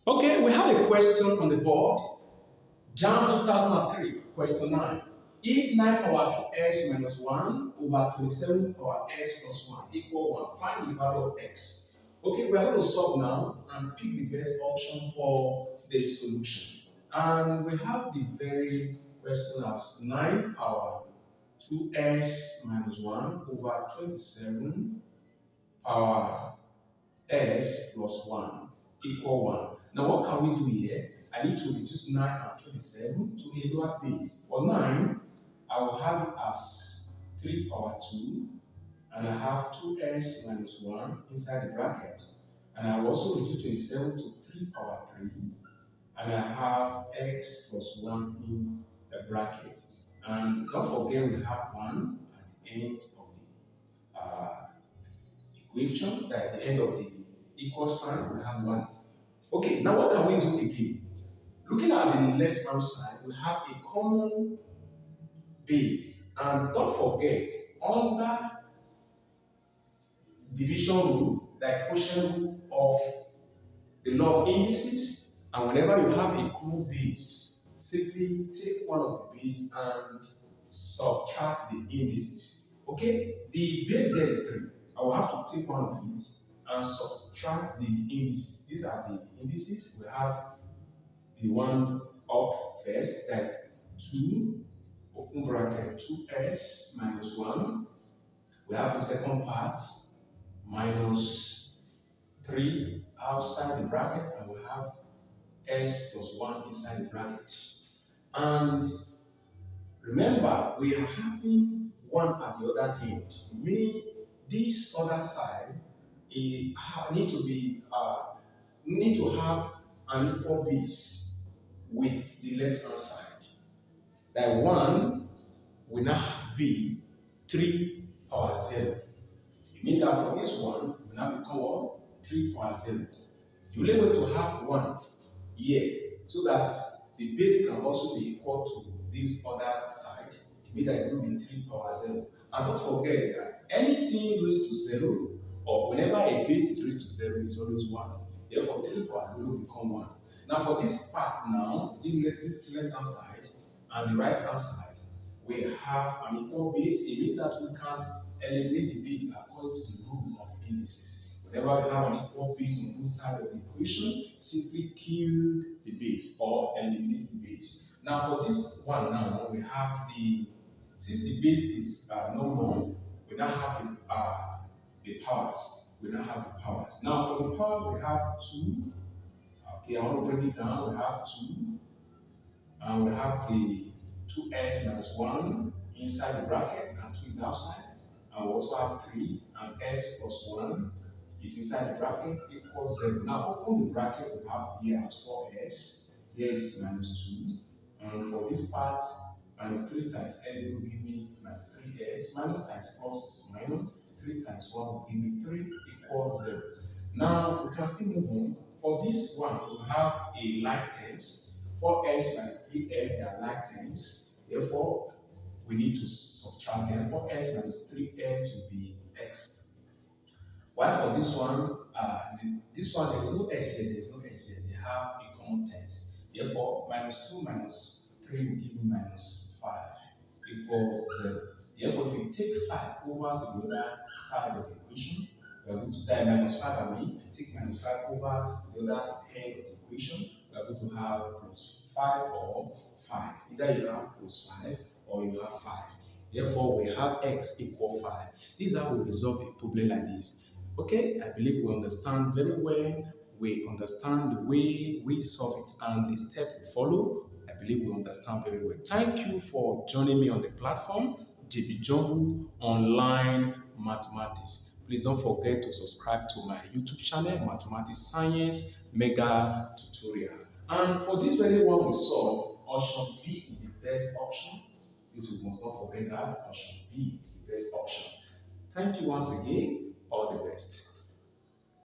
Okay, we have a question on the board. Jamb 2003, question 9. If 9 power to s minus 1 over 27 power s plus 1 equal 1, find the value of x. Okay, we are going to solve now and pick the best option for the solution. And we have the very question as 9 power 2s minus 1 over 27 power s plus 1 equal 1. Now what can we do here? I need to reduce 9 and 27 to a lower base. For 9, I will have it as 3 power 2, and I have 2s minus 1 inside the bracket. And I will also reduce 27 to 3 power 3, and I have x plus 1 in the bracket. And don't forget we have 1 at the end of the equation, that at the end of the equal sign, we have 1. Okay, now what can we do again? Looking at the left hand side, we have a common base. And don't forget, under division rule, the quotient rule of the law of indices, and whenever you have a common base, simply take one of the base and subtract the indices. Okay, the base there is 3. I will have to take one of it and subtract the indices. These are the indices. We have the one up first, that 2, open bracket, 2s minus 1. We have the second part, minus 3 outside the bracket, and we have s plus 1 inside the bracket. And remember, we are having 1 at the other end, meaning this other side need to have an equal base with the left hand side. That 1 will now be 3 power 0. It means that for this one will now become what? 3 power 0. You will able to have 1 here so that the base can also be equal to this other side. It means that it will be 3 power 0. And don't forget that anything raised to 0, or whenever a base is raised to 0, is always 1. Therefore, 3 power 0 will become 1. Now for this part now, this left hand side and the right hand side, we have an equal base. It means that we can eliminate the base according to the rule of indices. Whenever you have an equal base on both sides of the equation, simply kill the base or eliminate the base. Now for this one now, we have since the base is no known, we now have the powers. We now have the powers. Now for the power, we have 2. Okay, I want to break it down. We have 2, and we have the 2s minus 1 inside the bracket, and 2 is outside. And we also have 3, and s plus 1 is inside the bracket equals 0. Now open the bracket, we have here as 4s, here is minus 2. And for this part, minus 3 times s will give me minus 3s, minus times plus is minus, 3 times 1 will give me 3 equals 0. Now we can still move on. For this one, we have a like terms. 4s minus 3s, they are like terms. Therefore, we need to subtract them. 4s minus 3s will be x. While for this one, there is no s here, there is no s here. They have a common terms. Therefore, minus 2 minus 3 will give me minus 5 equals 0. Therefore, if you take 5 over to the other side of the equation, we are going to die minus 5. I mean, if you take minus 5 over the other end of the equation, we are going to have plus 5 or 5. Either you have plus 5 or you have 5. Therefore, we have x equal 5. This is how we resolve a problem like this. Okay, I believe we understand very well. We understand the way we solve it and the step we follow. I believe we understand very well. Thank you for joining me on the platform, Jamb Online Mathematics. Please don't forget to subscribe to my YouTube channel, Mathematics Science Mega Tutorial. And for this very one we solve, option B is the best option. This we must not forget that option B is the best option. Thank you once again. All the best.